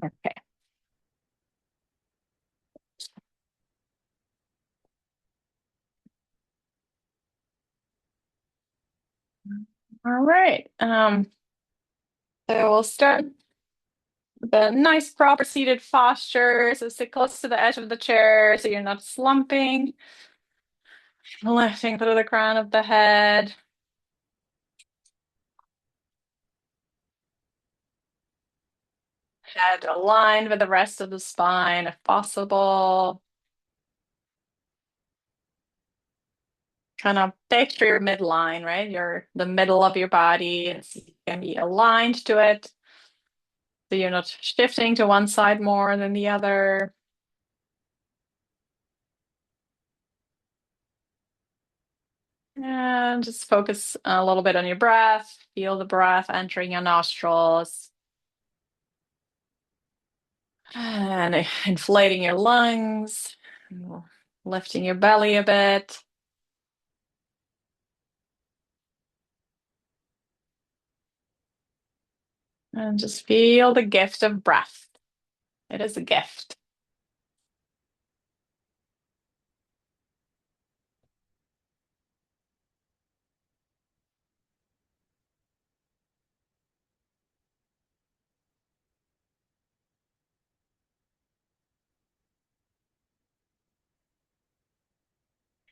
Okay. All right. So we'll start with a nice proper seated posture. So sit close to the edge of the chair so you're not slumping. Lifting through the crown of the head. Head aligned with the rest of the spine if possible. Kind of picture your midline, right? The middle of your body. You can be aligned to it. So you're not shifting to one side more than the other. And just focus a little bit on your breath. Feel the breath entering your nostrils and inflating your lungs, lifting your belly a bit. And just feel the gift of breath. It is a gift.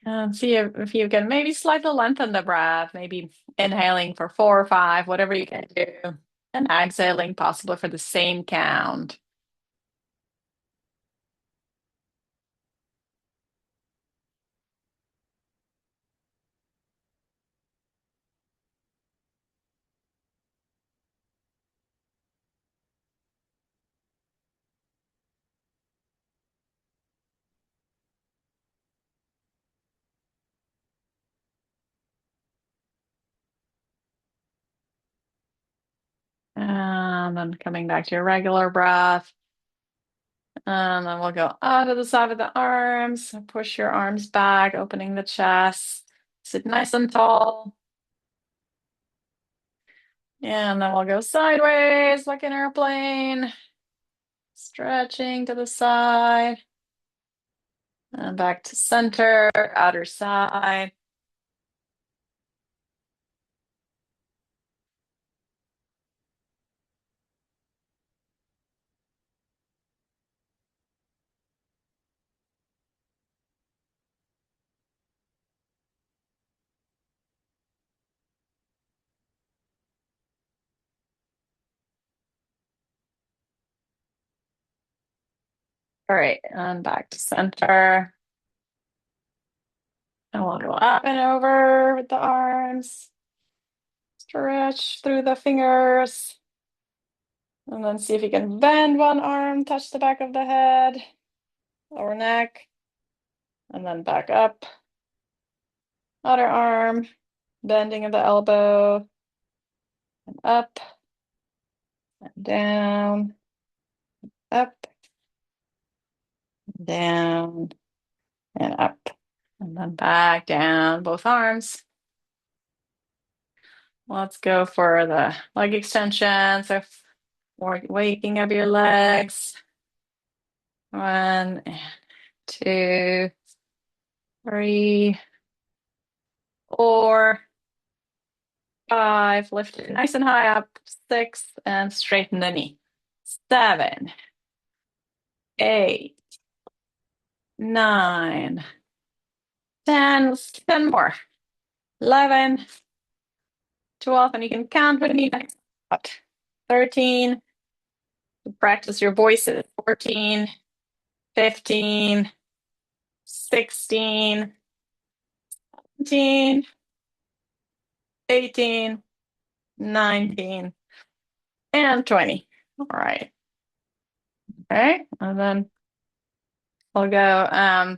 And see if you can maybe slightly lengthen the breath, maybe inhaling for 4 or 5, whatever you can do, and exhaling possibly for the same count. And then coming back to your regular breath. And then we'll go out of the side of the arms, push your arms back, opening the chest. Sit nice and tall. And then we'll go sideways like an airplane, stretching to the side. And back to center, outer side. All right, and back to center. And we'll go up and over with the arms. Stretch through the fingers. And then see if you can bend one arm, touch the back of the head or neck. And then back up. Other arm, bending of the elbow. And up, and down, up, down, and up. And then back down, both arms. Let's go for the leg extension. So waking up your legs. 1, 2, 3, 4, 5. Lift it nice and high up. 6, and straighten the knee. 7, 8, 9, 10. Let's do 10 more. 11, 12, and you can count with me. 13. Practice your voices. 14, 15, 16, 17, 18, 19, and 20. All right. Okay. And then we'll go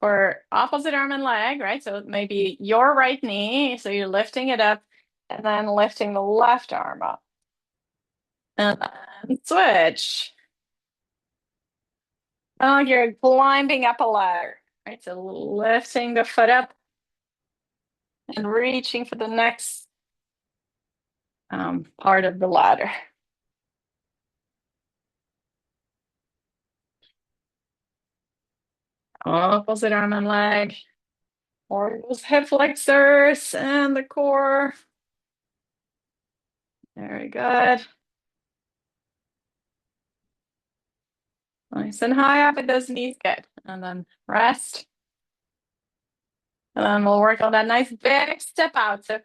for opposite arm and leg, right? So maybe your right knee. So you're lifting it up and then lifting the left arm up. And then switch. Oh, you're climbing up a ladder, right? So lifting the foot up and reaching for the next part of the ladder. Opposite arm and leg. Or those hip flexors and the core. Very good. Nice and high up with those knees. Good. And then rest. And then we'll work on that nice big step out. So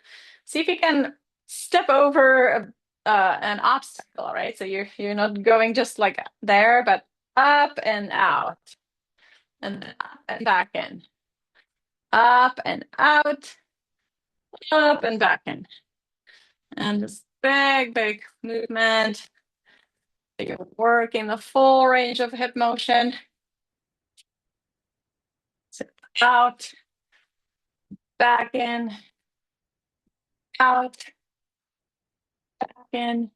see if you can step over an obstacle, right? So you're not going just like there, but up and out. And then up and back in. Up and out. Up and back in. And this big, big movement. So you're working the full range of hip motion. So out, back in, out, back in.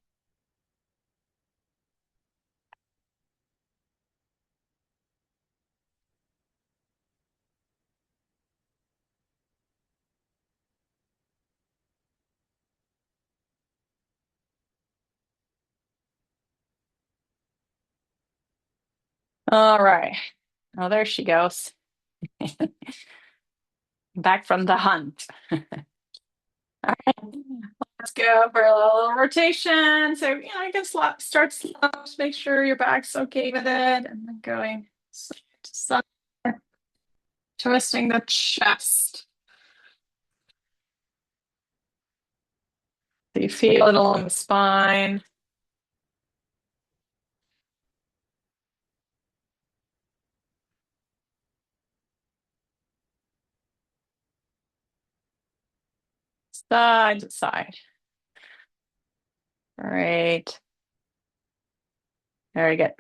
All right. Oh, there she goes. Back from the hunt. All right. Let's go for a little rotation. So, you can start slow. Just make sure your back's okay with it. And then going side to side, twisting the chest. So you feel it along the spine. Side to side. Great. Very good.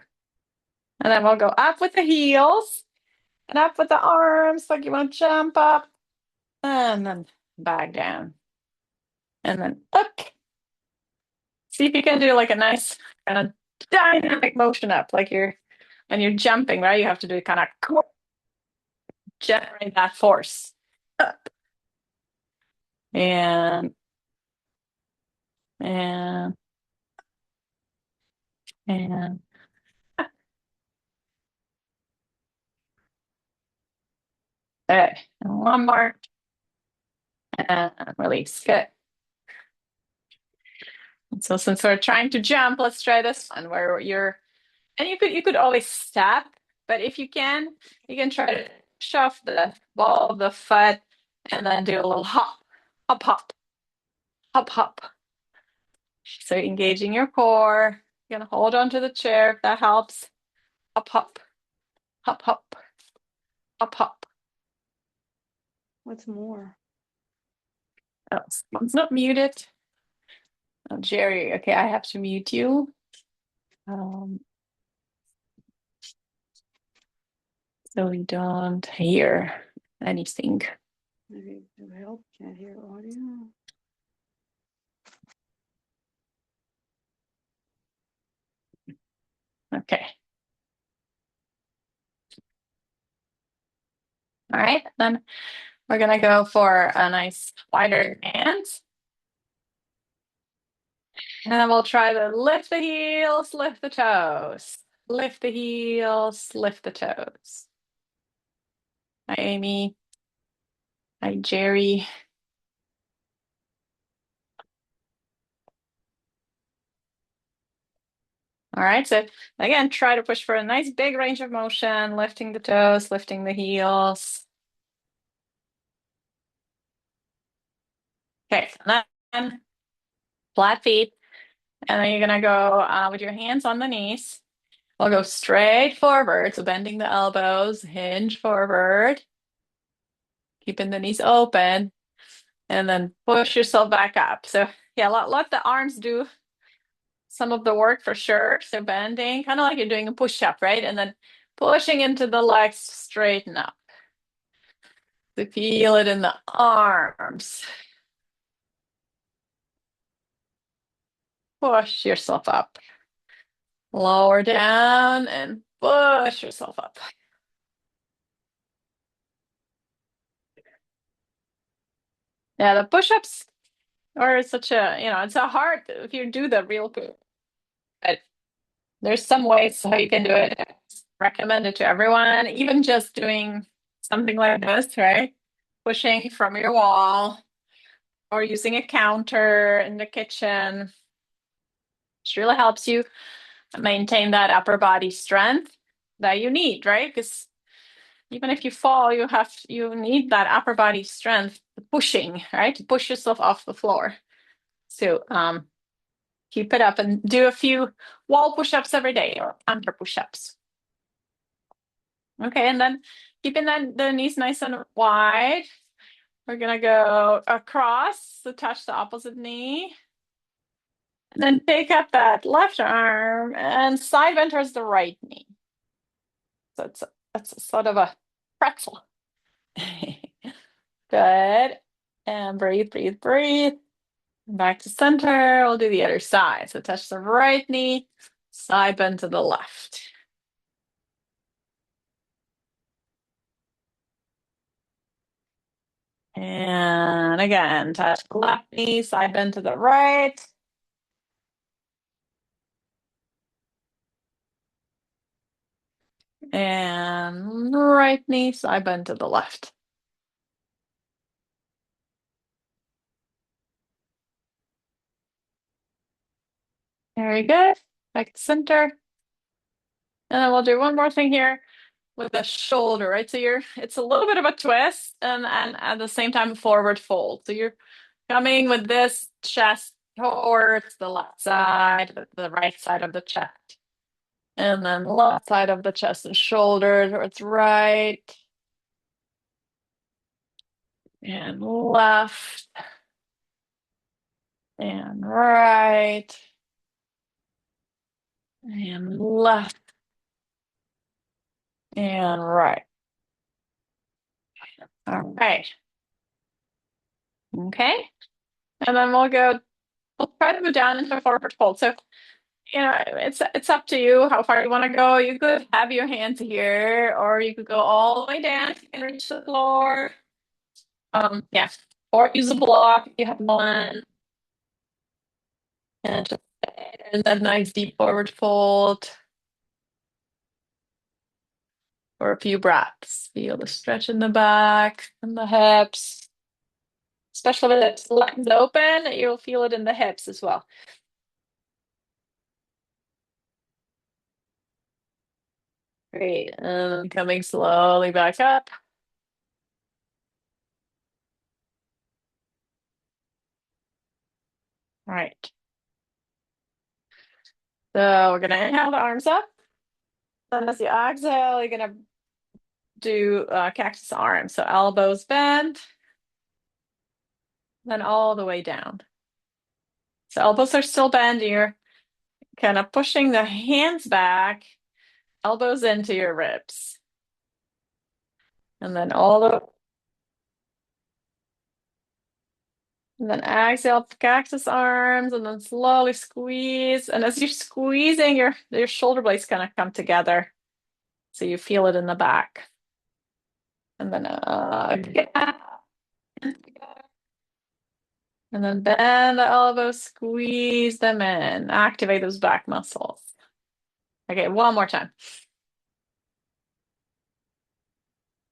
And then we'll go up with the heels and up with the arms, like you want to jump up and then back down and then up. See if you can do like a nice kind of dynamic motion up, like when you're jumping, right? You have to do kind of generate that force up and and and okay. And one more and release. Good. And so since we're trying to jump, let's try this one where and you could always step, but if you can try to shove the ball of the foot and then do a little hop, hop, hop, hop, hop. So engaging your core. You're gonna hold on to the chair if that helps. Hop, hop, hop, hop, hop, hop. What's more? Oh, someone's not muted. Oh, Jerry, okay, I have to mute you. So we don't hear anything. Maybe it'll help. Can't hear audio. Okay. All right, then we're gonna go for a nice wider stance. And then we'll try to lift the heels, lift the toes. Lift the heels, lift the toes. Hi, Amy. Hi, Jerry. All right, so again, try to push for a nice big range of motion, lifting the toes, lifting the heels. Okay, and then flat feet. And then you're gonna go with your hands on the knees. We'll go straight forward, so bending the elbows, hinge forward, keeping the knees open, and then push yourself back up. So yeah, let the arms do some of the work for sure. So bending, kind of like you're doing a push-up, right? And then pushing into the legs, straighten up. So feel it in the arms. Push yourself up. Lower down and push yourself up. Yeah, the push-ups are such it's a hard if you do the real but there's some ways how you can do it. recommend it to everyone, even just doing something like this, right? Pushing from your wall or using a counter in the kitchen. Which really helps you maintain that upper body strength that you need, right? Because even if you fall, you need that upper body strength pushing, right? To push yourself off the floor. So keep it up and do a few wall push-ups every day or under push-ups. Okay, and then keeping the knees nice and wide. We're gonna go across, so touch the opposite knee. And then take up that left arm and side bend towards the right knee. So it's sort of a pretzel. Good. And breathe, breathe, breathe. Back to center. We'll do the other side. So touch the right knee, side bend to the left. And again, touch the left knee, side bend to the right. And right knee, side bend to the left. Very good. Back to center. And then we'll do one more thing here with the shoulder, right? So it's a little bit of a twist and at the same time a forward fold. So you're coming with this chest towards the left side, the right side of the chest. And then left side of the chest and shoulder towards right. And left. And right. And left. And right. All right. Okay. And then we'll try to go down into a forward fold. So, it's up to you how far you want to go. You could have your hands here, or you could go all the way down and reach the floor. Yeah. Or use a block if you have one. And just and that nice deep forward fold. For a few breaths. Feel the stretch in the back and the hips. Especially with the legs open, you'll feel it in the hips as well. Great. And coming slowly back up. All right. So we're gonna inhale the arms up. Then as you exhale, you're gonna do cactus arms. So elbows bent, then all the way down. So elbows are still bent. You're kind of pushing the hands back, elbows into your ribs. And then and then exhale, cactus arms, and then slowly squeeze. And as you're squeezing, your shoulder blades kind of come together. So you feel it in the back. And then and then bend the elbows, squeeze them in, activate those back muscles. Okay, one more time.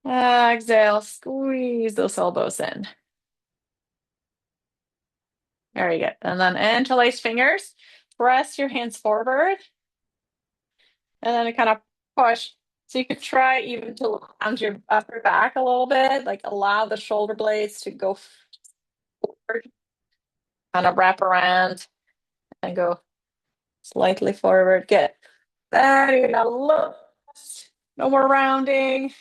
Exhale, squeeze those elbows in. Very good. And then interlace fingers, press your hands forward, and then kind of push. So you could try even to round your upper back a little bit, like allow the shoulder blades to go forward, kind of wrap around and go slightly forward. Good. There you go. Look. No more rounding.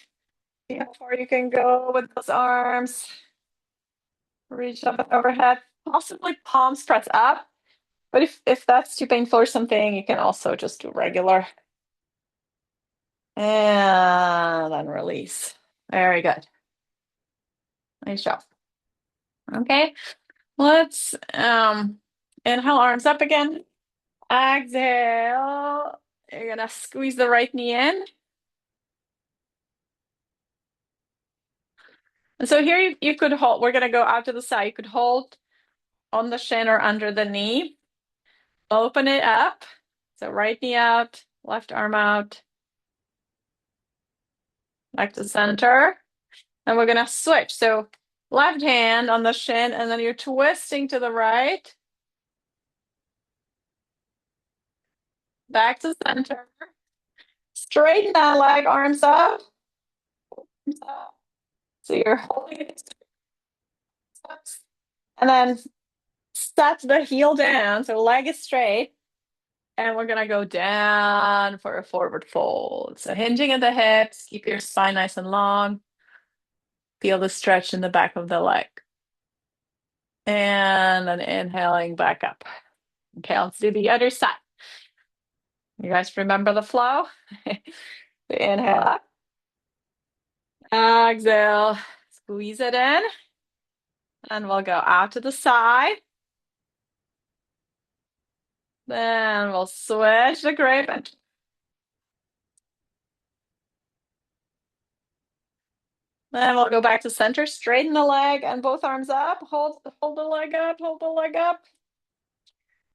See how far you can go with those arms. Reach up overhead, possibly palms press up. But if that's too painful or something, you can also just do regular. And then release. Very good. Nice job. Okay, let's inhale, arms up again. Exhale. You're gonna squeeze the right knee in. And so here you could hold, we're gonna go out to the side. You could hold on the shin or under the knee. Open it up. So right knee out, left arm out. Back to center. And we're gonna switch. So left hand on the shin, and then you're twisting to the right. Back to center. Straighten that leg, arms up. Arms up. So you're holding it. And then set the heel down. So leg is straight. And we're gonna go down for a forward fold. So hinging at the hips, keep your spine nice and long. Feel the stretch in the back of the leg. And then inhaling back up. Okay, let's do the other side. You guys remember the flow? Inhale up. Exhale. Squeeze it in. And we'll go out to the side. Then we'll switch the grip. Then we'll go back to center. Straighten the leg and both arms up. Hold the leg up. Hold the leg up.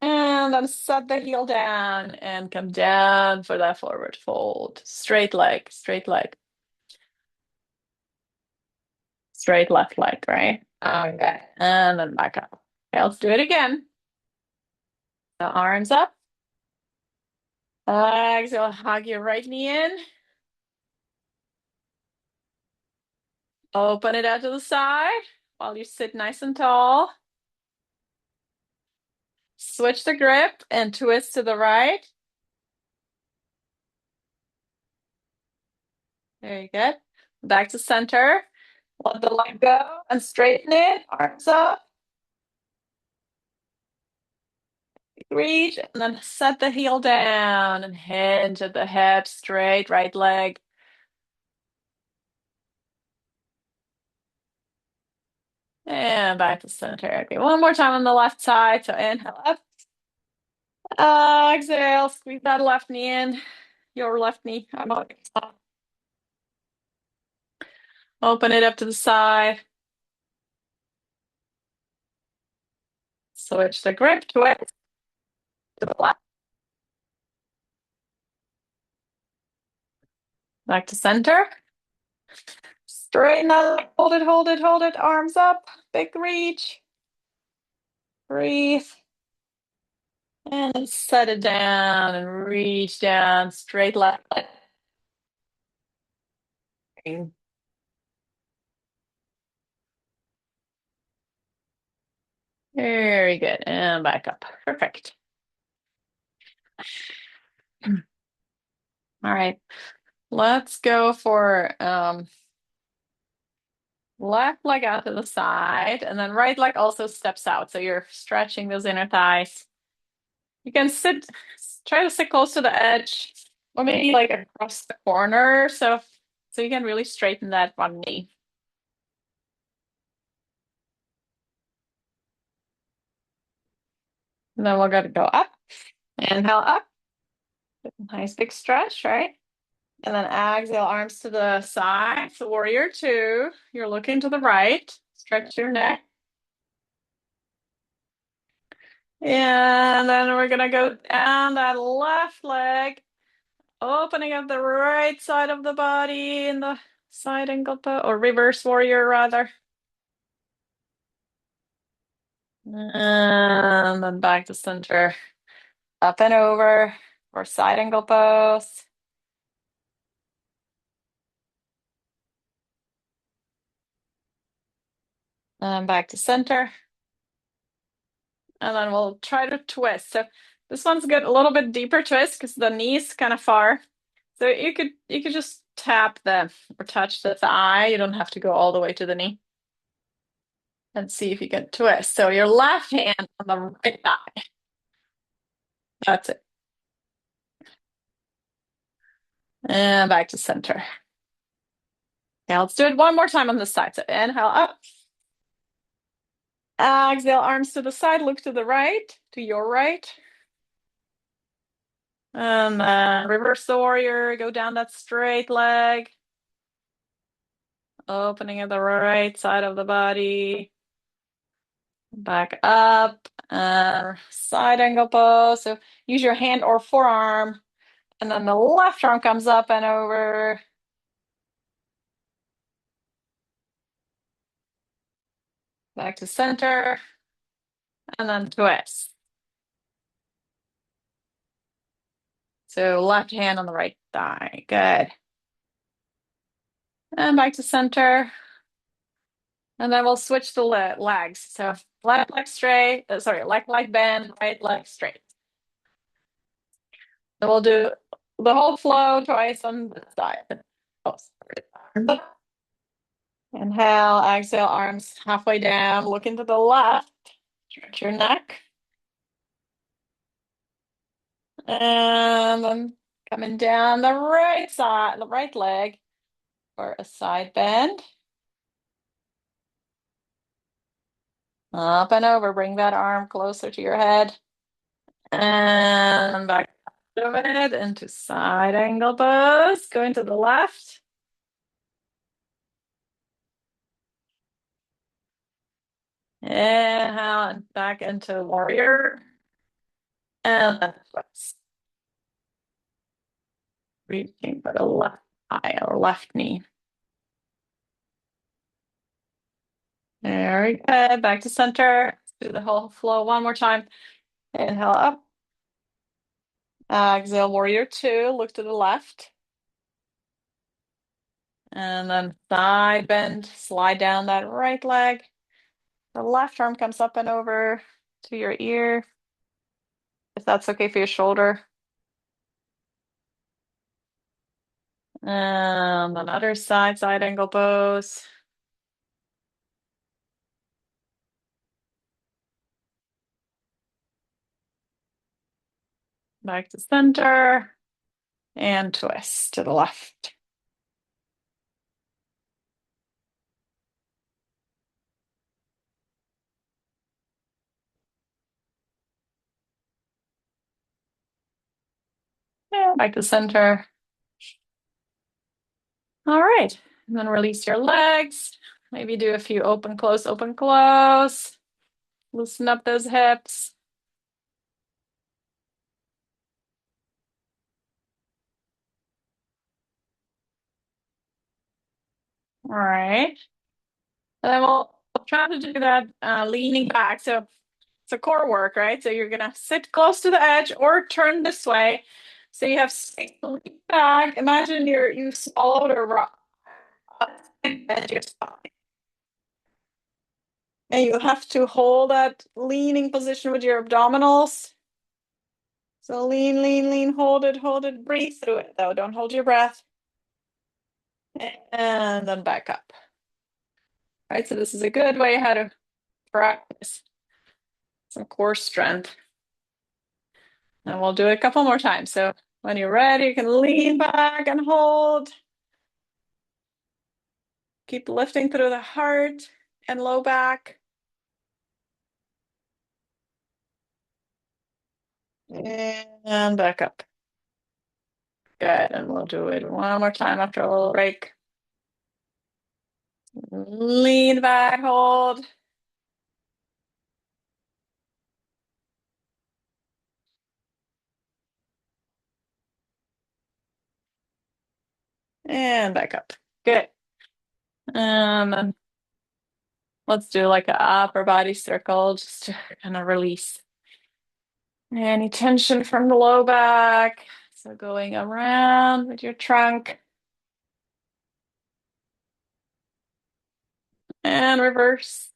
And then set the heel down and come down for that forward fold. Straight leg, straight leg. Straight left leg, right? Okay. And then back up. Okay, let's do it again. The arms up. Exhale, hug your right knee in. Open it out to the side while you sit nice and tall. Switch the grip and twist to the right. Very good. Back to center. Let the leg go and straighten it. Arms up. Reach and then set the heel down and hinge at the hip. Straight right leg. And back to center. Okay, one more time on the left side. So inhale up. Exhale. Squeeze that left knee in. Your left knee. I'm on. Open it up to the side. Switch the grip, twist to the left. Back to center. Straighten up. Hold it, hold it, hold it. Arms up. Big reach. Breathe. And set it down and reach down. Straight left leg. Very good. And back up. Perfect. All right. Let's go for left leg out to the side, and then right leg also steps out. So you're stretching those inner thighs. You can try to sit close to the edge, or maybe like across the corner. So you can really straighten that one knee. And then we're going to go up. Inhale up. Nice big stretch, right? And then exhale, arms to the side. So warrior two. You're looking to the right. Stretch your neck. And then we're going to go down that left leg, opening up the right side of the body in the side angle pose, or reverse warrior rather. And then back to center. Up and over for side angle pose. And back to center. And then we'll try to twist. So this one's good, a little bit deeper twist because the knee's kind of far. So you could just tap or touch the thigh. You don't have to go all the way to the knee. And see if you can twist. So your left hand on the right thigh. That's it. And back to center. Okay, let's do it one more time on this side. So inhale up. Exhale, arms to the side, look to the right, to your right. And reverse the warrior, go down that straight leg. Opening at the right side of the body. Back up. Side angle pose. So use your hand or forearm. And then the left arm comes up and over. Back to center, and then twist. So left hand on the right thigh. Good. And back to center. And then we'll switch the legs. So left leg straight, sorry, left leg bend, right leg straight. So we'll do the whole flow twice on the side. Oh, sorry. Inhale, exhale, arms halfway down, look into the left, stretch your neck. And then coming down the right side, the right leg for a side bend. Up and over, bring that arm closer to your head. And back of it into side angle pose. Going to the left. Inhale and back into warrior. And then twist. Reaching for the left eye or left knee. Very good. Back to center. Do the whole flow one more time. Inhale up. Exhale, warrior two. Look to the left. And then side bend. Slide down that right leg. The left arm comes up and over to your ear, if that's okay for your shoulder. And then other side, side angle pose. Back to center and twist to the left. And back to center. All right. And then release your legs. Maybe do a few open, close, open, close. Loosen up those hips. All right. And then we'll try to do that leaning back. So it's a core work, right? So you're gonna sit close to the edge or turn this way. So you have lean back. Imagine you swallowed a rock and you're stopping. And you have to hold that leaning position with your abdominals. So lean, lean, lean, hold it, breathe through it though. Don't hold your breath. And then back up. Right, so this is a good way how to practice some core strength. And we'll do it a couple more times. So when you're ready, you can lean back and hold. Keep lifting through the heart and low back. And back up. Good, and we'll do it one more time after a little break. Lean back, hold. And back up. Good. And let's do like an upper body circle just to kind of release any tension from the low back. So going around with your trunk. And reverse.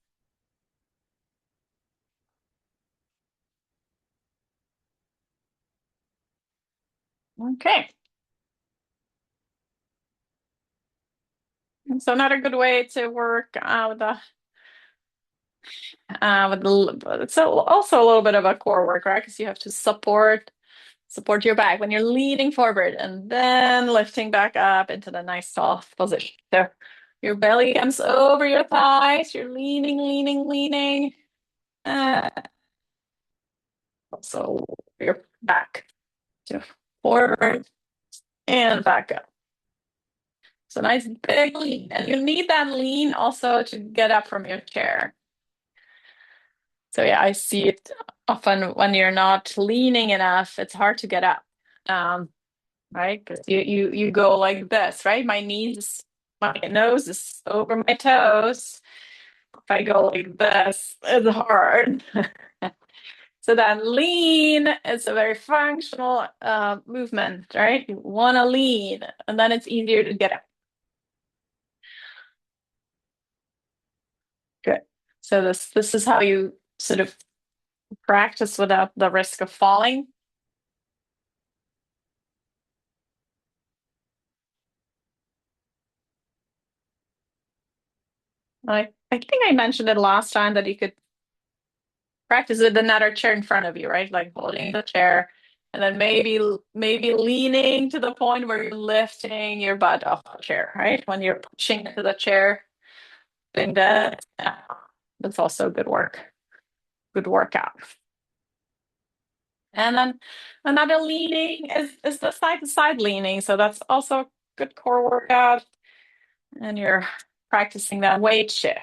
Okay. And so another good way to work it's also a little bit of a core work, right? Because you have to support your back when you're leaning forward and then lifting back up into the nice soft position. So your belly comes over your thighs, you're leaning, leaning, leaning. Also your back to forward and back up. So nice big lean. And you need that lean also to get up from your chair. So yeah, I see it often when you're not leaning enough, it's hard to get up. Right? Because you go like this, right? My nose is over my toes. I go like this, it's hard. So then lean is a very functional movement, right? You want to lean, and then it's easier to get up. Good. So this is how you sort of practice without the risk of falling. I think I mentioned it last time that you could practice with another chair in front of you, right? Like holding the chair and then maybe leaning to the point where you're lifting your butt off the chair, right? When you're pushing into the chair, doing that. Yeah, that's also good work. Good workout. And then another leaning is the side to side leaning. So that's also a good core workout. And you're practicing that weight shift.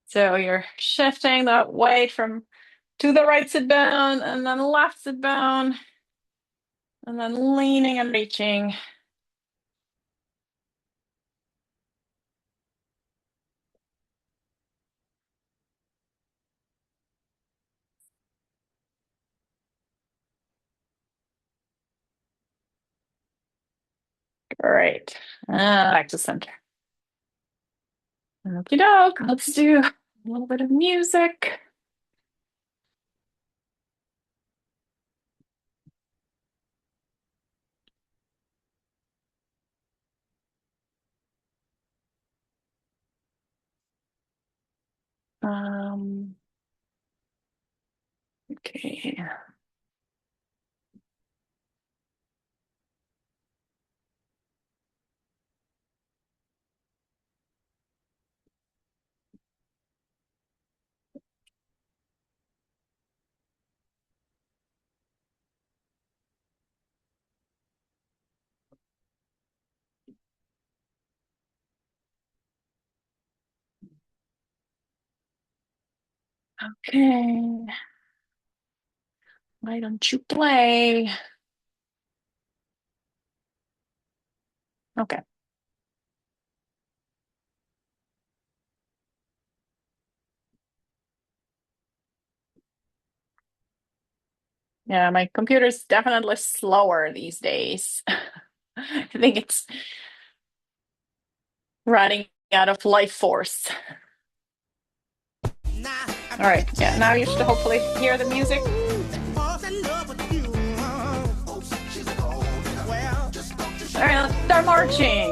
So you're shifting the weight from to the right sit bone and then left sit bone. And then leaning and reaching. Great. Back to center. Okie doke. Let's do a little bit of music. Okay. Okay. Why don't you play? Okay. Yeah, my computer's definitely slower these days. I think it's running out of life force. All right, yeah, now you should hopefully hear the music. All right, let's start marching.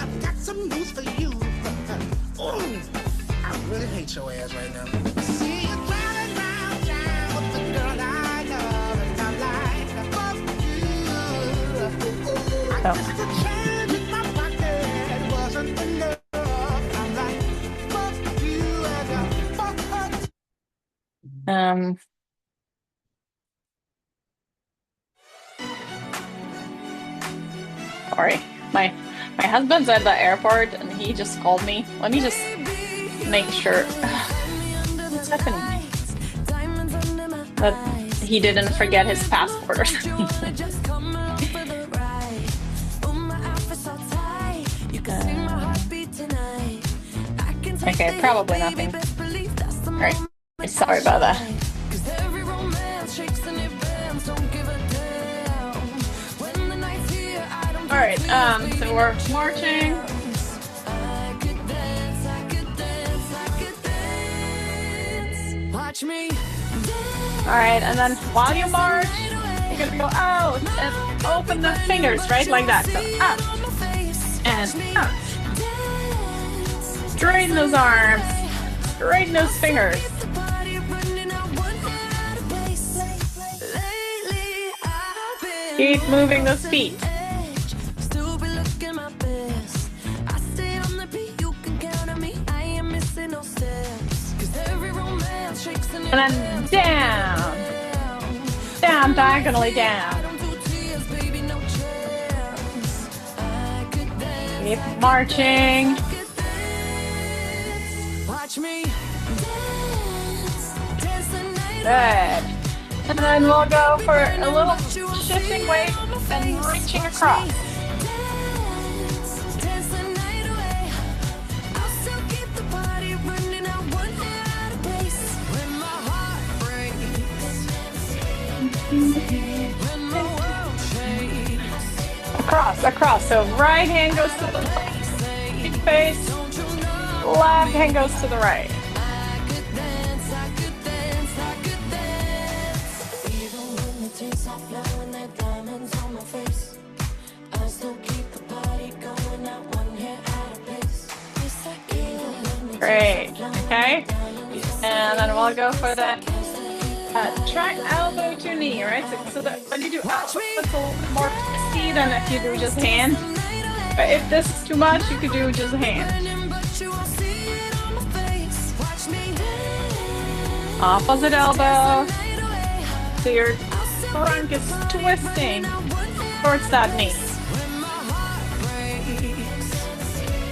I've got some news for you. I really hate your ass right now. See you driving round town with the girl I love and I'm like, fuck you. I guess the change in my pocket wasn't enough. I'm like, fuck you and fuck her. Sorry, my husband's at the airport and he just called me. Let me just make sure. What's happening? That he didn't forget his passport or something. Okay, probably nothing. All right, sorry about that. All right, so we're marching. All right, and then while you march, you're gonna go out and open the fingers, right? Like that. So up and up. Straighten those arms. Straighten those fingers. Keep moving those feet. And then down. Down, diagonally down. Keep marching. Good. And then we'll go for a little shifting weight and reaching across. Across. So right hand goes to the left face, left hand goes to the right. Great. Okay. And then we'll go for that track elbow to knee, right? So that when you do elbow, it's a little bit more twisty than if you do just hand. But if this is too much, you could do just hand. Opposite elbow. So your trunk is twisting towards that knee.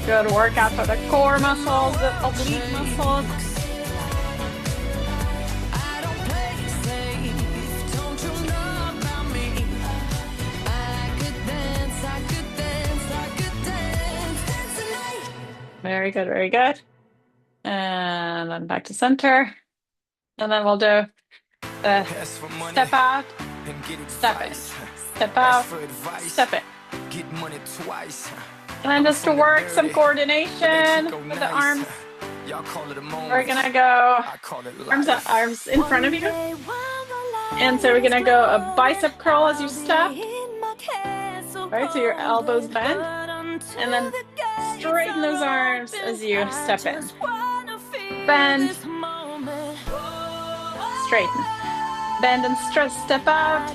Good workout for the core muscles, the oblique muscles. Very good, very good. And then back to center. And then we'll do the step out, step in, step out, step in. And then just to work some coordination with the arms, we're gonna go arms in front of you. And so we're gonna go a bicep curl as you step. Right, so your elbows bend. And then straighten those arms as you step in. Bend. Straighten. Bend and step out.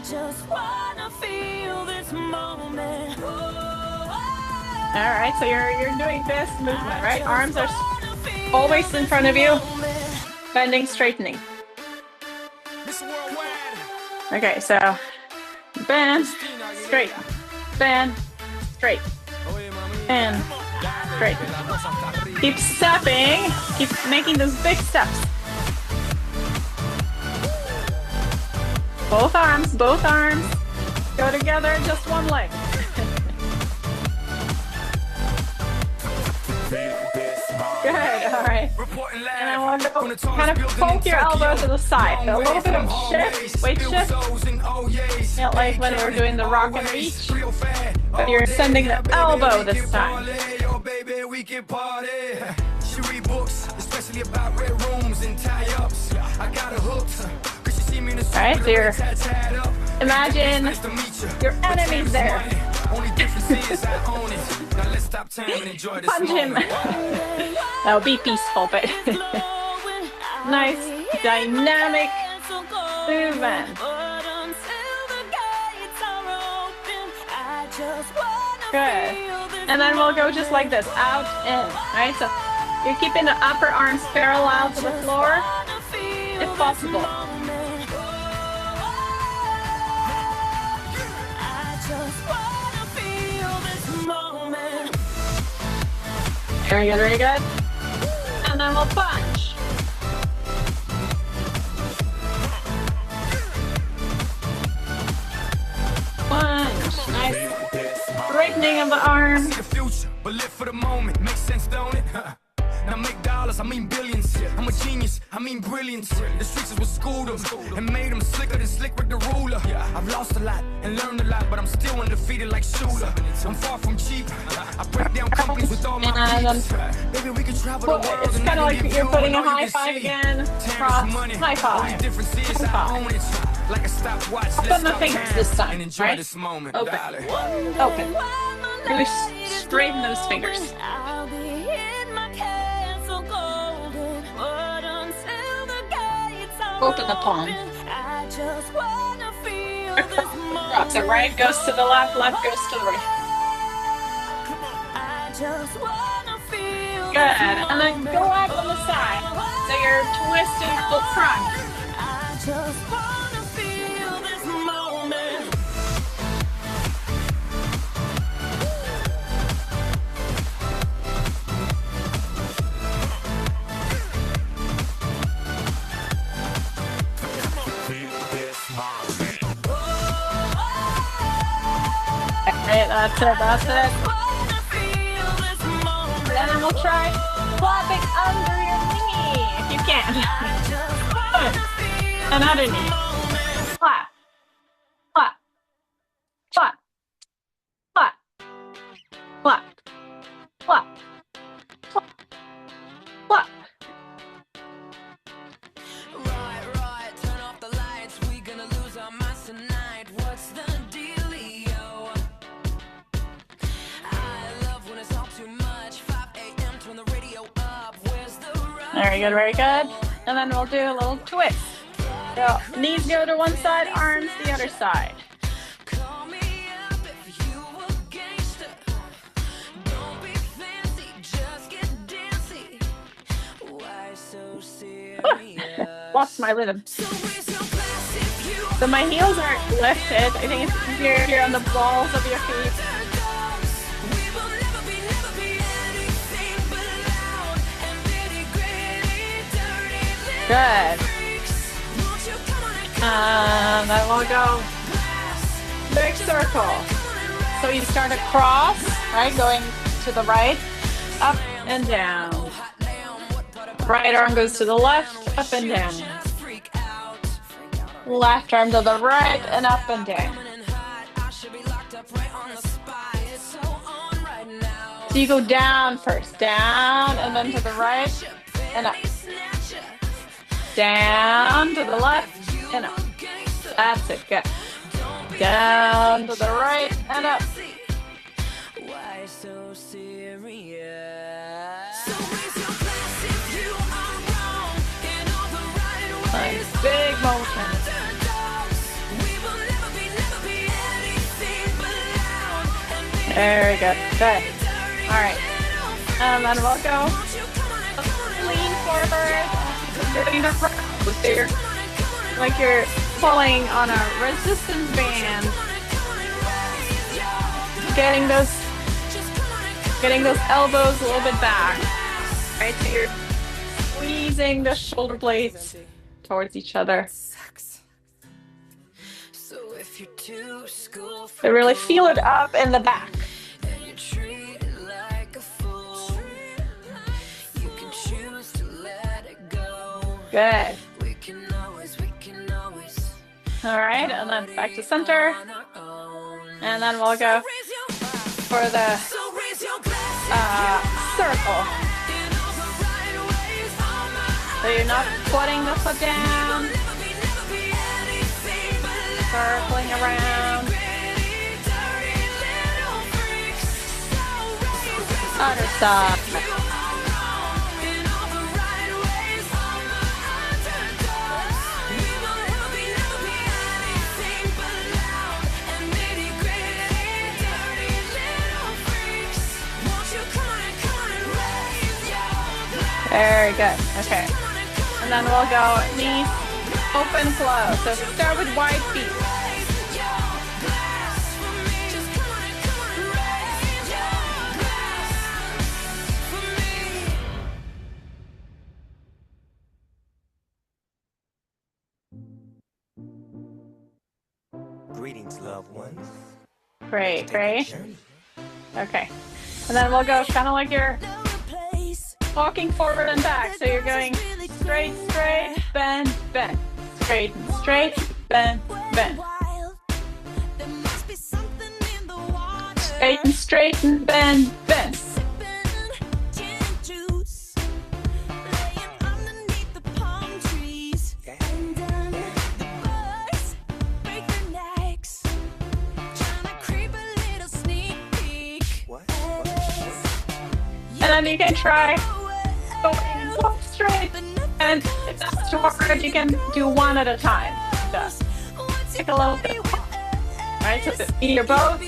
All right, so you're doing this movement, right? Arms are always in front of you. Bending, straightening. Okay, so bend, straighten. Bend, straighten. And straighten. Keep stepping. Keep making those big steps. Both arms go together, just one leg. Good, all right. And I want to kind of poke your elbow to the side. So a little bit of shift, weight shift. Not like when we're doing the rock and reach, but you're sending the elbow this time. All right, so you're, imagine your enemy's there. Punch him. That'll be peaceful, but nice, dynamic movement. Good. And then we'll go just like this, out, in, right? So you're keeping the upper arms parallel to the floor, if possible. Very good, very good. And then we'll punch. Punch. Nice straightening of the arm. But live for the moment, makes sense, don't it? Now make dollars, I mean billions. I'm a genius, I mean brilliance. The streets is what schooled them and made them slicker than Slick Rick the ruler. I've lost a lot and learned a lot, but I'm still undefeated like Shula. I'm far from cheap. I break down companies with all my peeps. Baby, we can travel the world. It's kind of like you're putting a high five again. Cross, high five. Like a stopwatch. Open the fingers this time, right? This moment, open. Open. Really straighten those fingers. Open the palm. Across. The right goes to the left, left goes to the right. Good. And then go out on the side. So you're twisting the front. That's it. And then we'll try clapping under your knee if you can. Another knee. Clap. Very good, very good. And then we'll do a little twist. So knees go to one side, arms the other side. Lost my rhythm. So my heels aren't lifted. I think it's easier here on the balls of your feet. Good. And then we'll go big circle. So you start across, right? Going to the right, up and down. Right arm goes to the left, up and down. Left arm to the right and up and down. So you go down first, down and then to the right and up. Down to the left and up. That's it, good. Down to the right and up. Why so serious? Nice big motion. Very good. Good. All right. And then we'll go lean forward. Like you're pulling on a resistance band. Getting those elbows a little bit back. Right, so you're squeezing the shoulder blades towards each other. So really feel it up in the back. Good. All right, and then back to center. And then we'll go for the circle. So you're not putting the foot down. Circling around. Other side. Very good. Okay. And then we'll go knees open, close. So start with wide feet. Greetings, loved ones. Great, great. Okay. And then we'll go kind of like you're walking forward and back. So you're going straight, straight, bend, bend. Straight, straight, bend, bend. Straight and straight and bend, bend. And then you can try going walk straight, and if that's too hard, you can do one at a time. Just take a little bit, right? So either both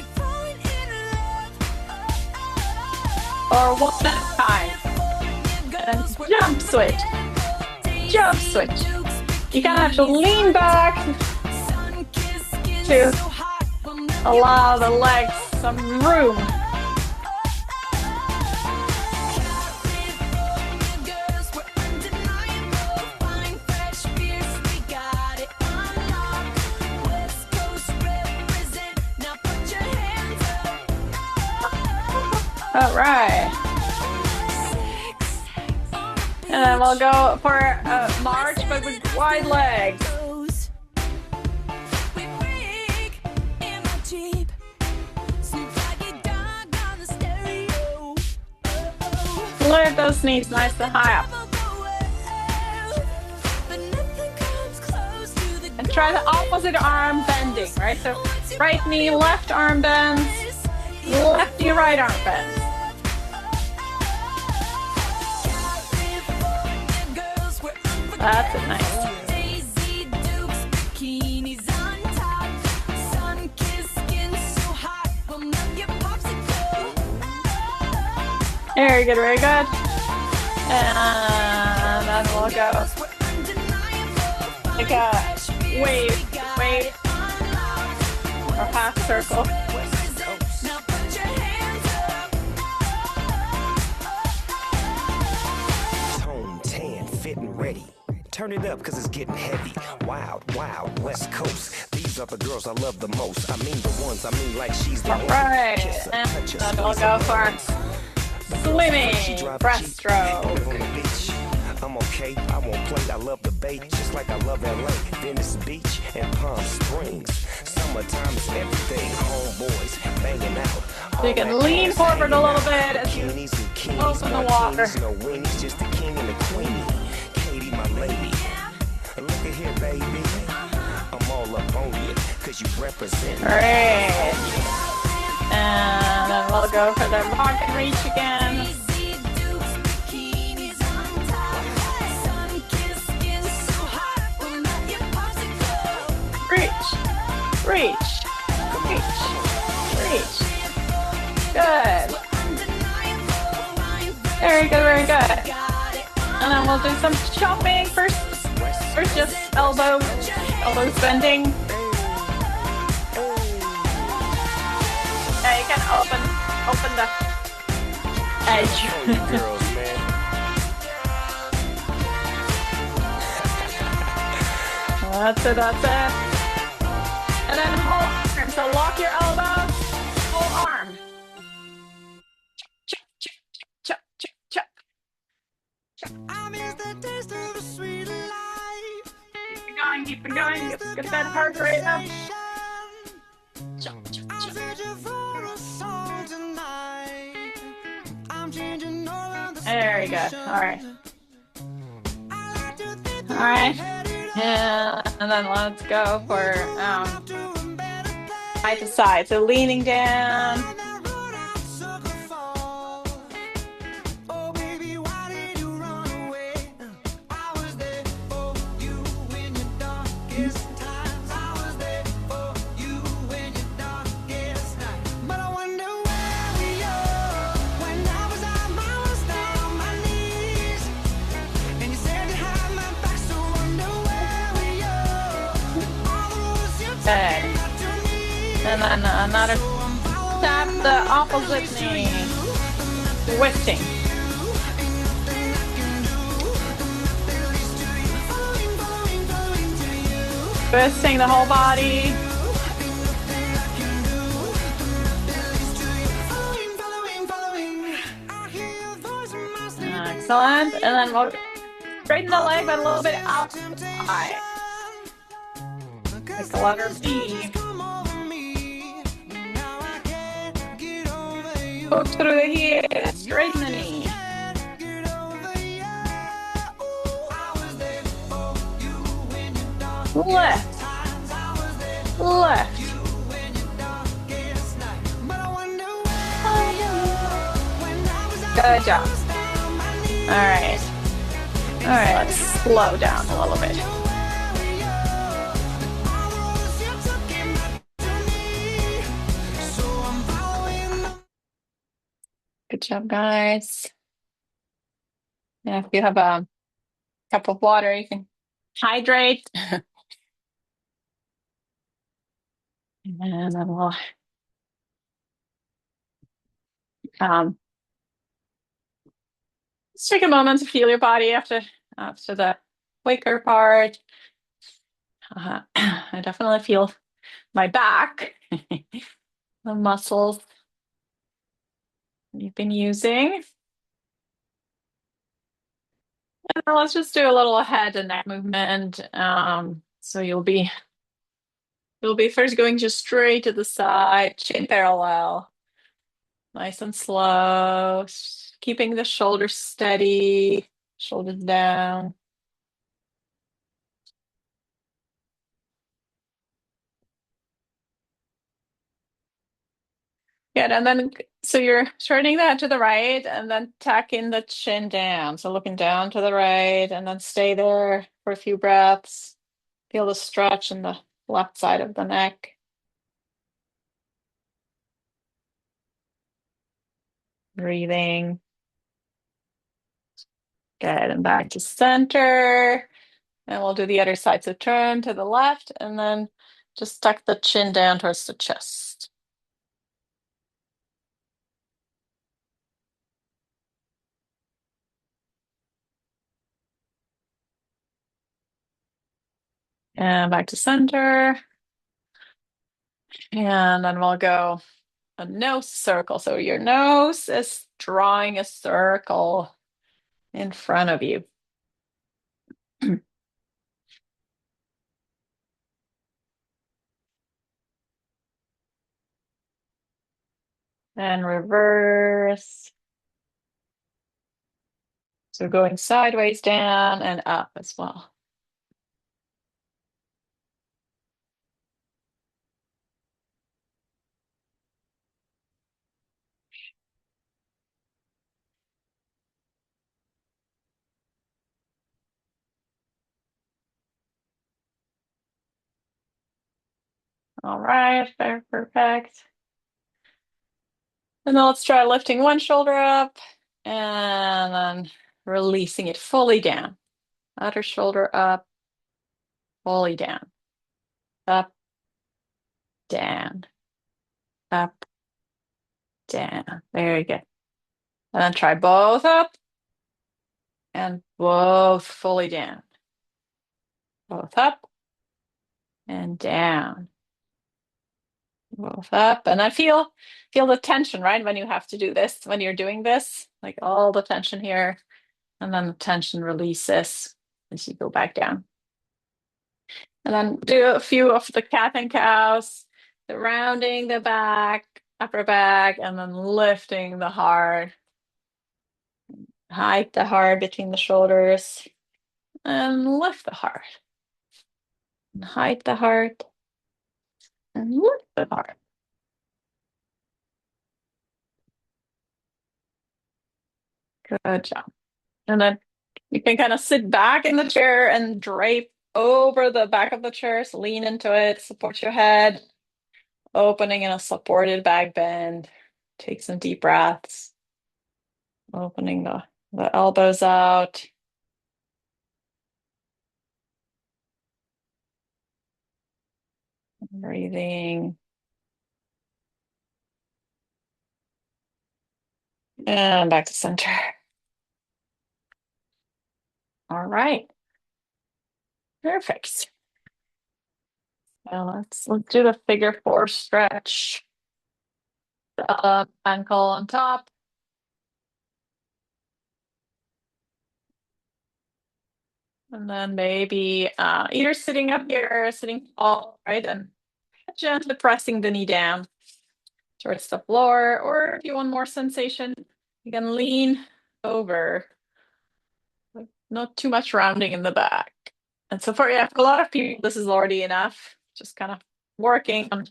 or one at a time. And jump switch, jump switch. You kind of have to lean back to allow the legs some room. All right. And then we'll go for a march, but with wide legs. Lift those knees nice and high up. And try the opposite arm bending, right? So right knee, left arm bends, left knee, right arm bends. That's it, nice. Daisy Dukes, bikinis on top. Sun-kissed skin so hot, will melt your popsicle. Very good, very good. And then we'll go like a wave or half circle. Now put your hands up. Tone, tan, fit and ready. Turn it up cause it's getting heavy. Wild, wild, West Coast. These are the girls I love the most. I mean the ones, I mean like she's the All one. right, Kiss her, and touch her, then we'll squeeze her, go for swimming She drive a breaststroke. Jeep, live on the beach. I'm okay, I won't play, I love the bait, just like I love LA, Venice Beach, and Palm Springs. Summertime is everything, homeboys banging out. So you can lean forward a little bit as you open the water. No weenies, just the king and the queenie. Katie, my lady. Look at here, baby. I'm all up on you, cause you represent. Great. And then we'll go for the rock and reach again. Daisy Dukes, bikinis on top. Sun-kissed skin so hot, will melt your popsicle. Reach, reach, reach, reach. Good. Very good, very good. And then we'll do some chopping first. First, just elbows bending. Yeah, you can open the edge. Girls, man. That's it, that's it. And then whole arm. So lock your elbows, whole arm. Chop, chop, chop, chop, chop. I miss the taste of the sweet life. Keep it going, get that heart rate up. Chop, chop, I'm chop. searching for a song tonight. I'm changing all of the There you go. All right. I like to think All right. that it Yeah, and then let's go for all doing better things. side to side. So leaning down. And that road I took a fall. Oh, baby, why did you run away? I was there for you in your darkest times. I was there for you in your darkest night. But I wonder where we are when I was on my worst, down on my knees. And you said you had my back, so wonder where we are. All the roads you took Good. not to me. And then another tap the opposite knee. Twisting. Twisting the whole body. Excellent. And then we'll straighten the leg, but a little bit outside. Like the letter B. Hook through the heel. Straighten the knee. Left. Left. Good job. All right. All right, let's slow down a little bit. Good job, guys. Yeah, if you have a cup of water, you can hydrate. And then we'll just take a moment to feel your body after the waker part. I definitely feel my back, the muscles you've been using. And then let's just do a little head and neck movement. So you'll be first going just straight to the side, chin parallel, nice and slow, keeping the shoulders steady, shoulders down. Good, and then so you're turning that to the right and then tacking the chin down. So looking down to the right and then stay there. for a few breaths. Feel the stretch in the left side of the neck. Breathing. Good, and back to center. And we'll do the other side. So turn to the left and then just tuck the chin down towards the chest. And back to center. And then we'll go a nose circle. So your nose is drawing a circle in front of you. And reverse. So going sideways down and up as well. All right, very perfect. And then let's try lifting one shoulder up and then releasing it fully down. Other shoulder up, fully down. Up, down, up, down. Very good. And then try both up and both fully down. Both up and down. Both up. And I feel the tension, right? When you have to do this, when you're doing this, like all the tension here, and then the tension releases as you go back down. And then do a few of the cat and cows, the rounding the back, upper back, and then lifting the heart. Hide the heart between the shoulders and lift the heart. And hide the heart and lift the heart. Good job. And then you can kind of sit back in the chair and drape over the back of the chair. So lean into it, support your head, opening in a supported back bend. Take some deep breaths. Opening the elbows out. Breathing. And back to center. All right. Perfect. Now let's do the figure four stretch. Ankle on top. And then maybe either sitting up here or sitting tall, right? And gently pressing the knee down towards the floor. Or if you want more sensation, you can lean over. Like not too much rounding in the back. And so for a lot of people, this is already enough. Just kind of working on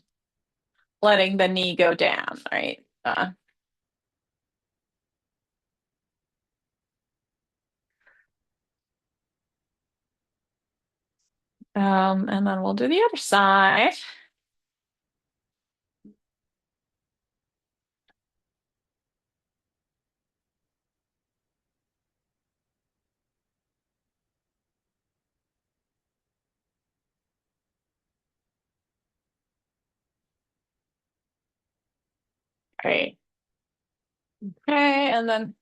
letting the knee go down, right? And then we'll do the other side. Great. Okay, and then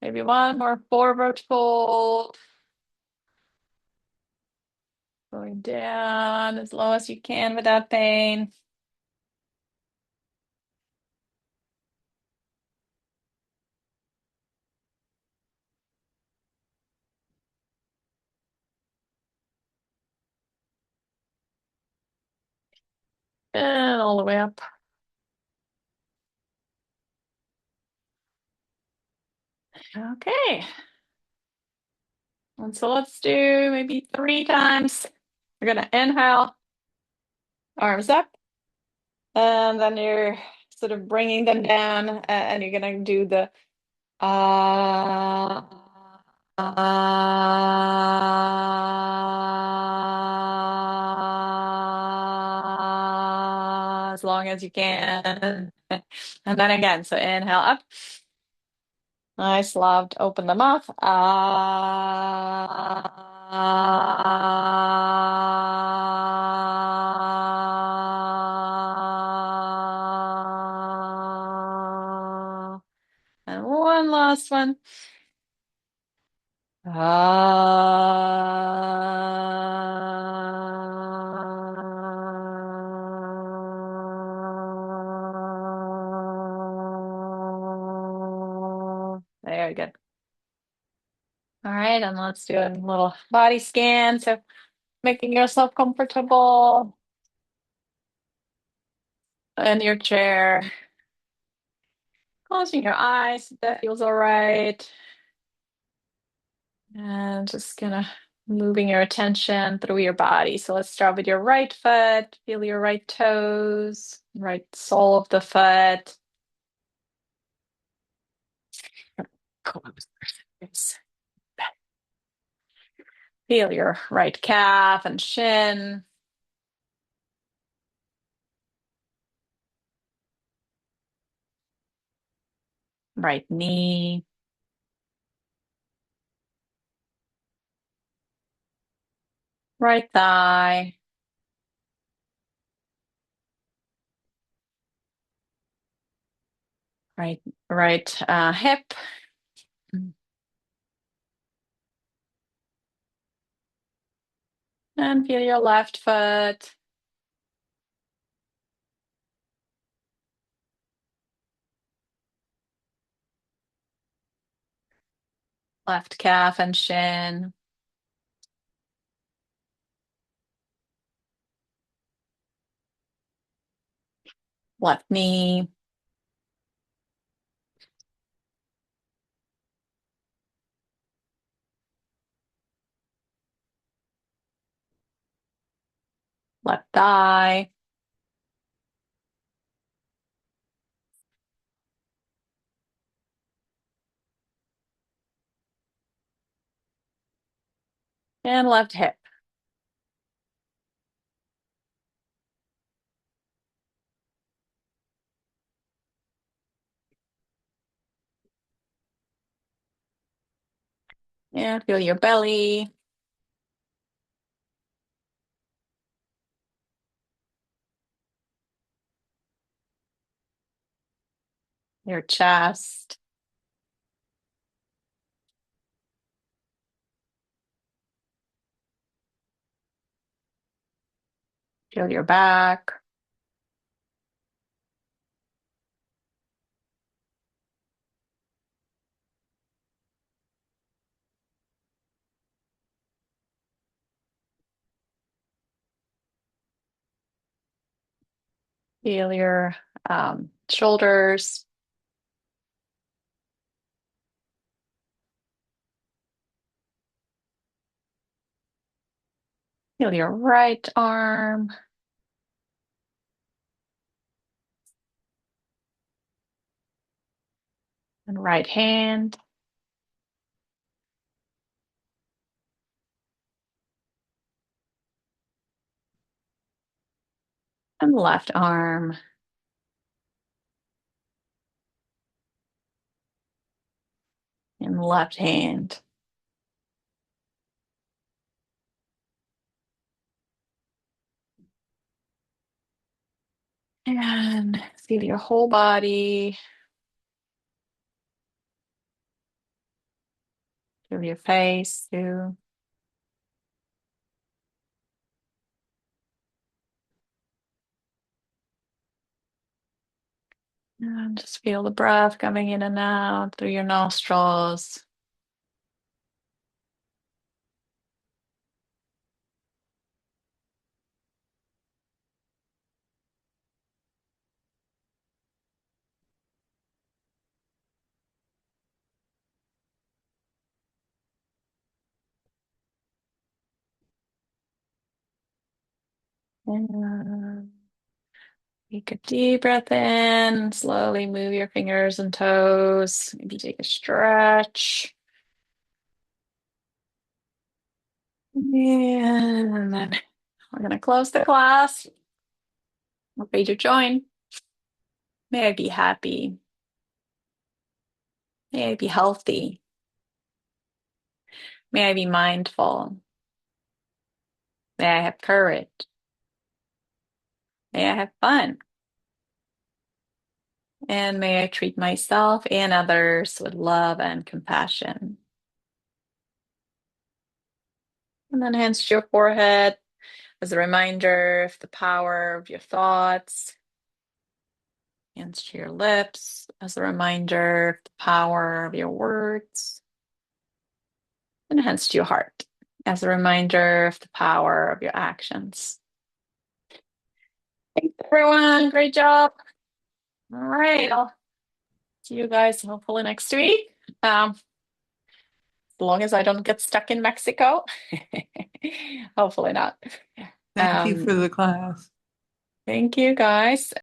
maybe one more forward fold. Going down as low as you can without pain. And all the way up. Okay. And so let's do maybe 3 times. We're going to inhale, arms up, and then you're sort of bringing them down, and you're going to do the As long as you can. And then again, so inhale up. Nice, loved. Open the mouth. And one last one. Very good. All right, and let's do a little body scan. So making yourself comfortable in your chair. Closing your eyes, if that feels all right. And just gonna moving your attention through your body. So let's start with your right foot. Feel your right toes, right sole of the foot. Close. Feel your right calf and shin. Right knee. Right thigh. Right hip. And feel your left foot. Left calf and shin. Left knee. Left thigh. And left hip. And feel your belly. Your chest. Feel your back. Feel your shoulders. Feel your right arm. And right hand. And left arm. And left hand. And feel your whole body. Feel your face too. And just feel the breath coming in and out through your nostrils. And take a deep breath in. Slowly move your fingers and toes. Maybe take a stretch. And then we're going to close the class. We're ready to join. May I be happy. May I be healthy. May I be mindful. May I have courage. May I have fun. And may I treat myself and others with love and compassion. And then hands to your forehead as a reminder of the power of your thoughts. Hands to your lips as a reminder of the power of your words. And hands to your heart as a reminder of the power of your actions. Thanks, everyone. Great job. All right. I'll see you guys hopefully next week. As long as I don't get stuck in Mexico. Hopefully not. Thank you for the class. Thank you, guys.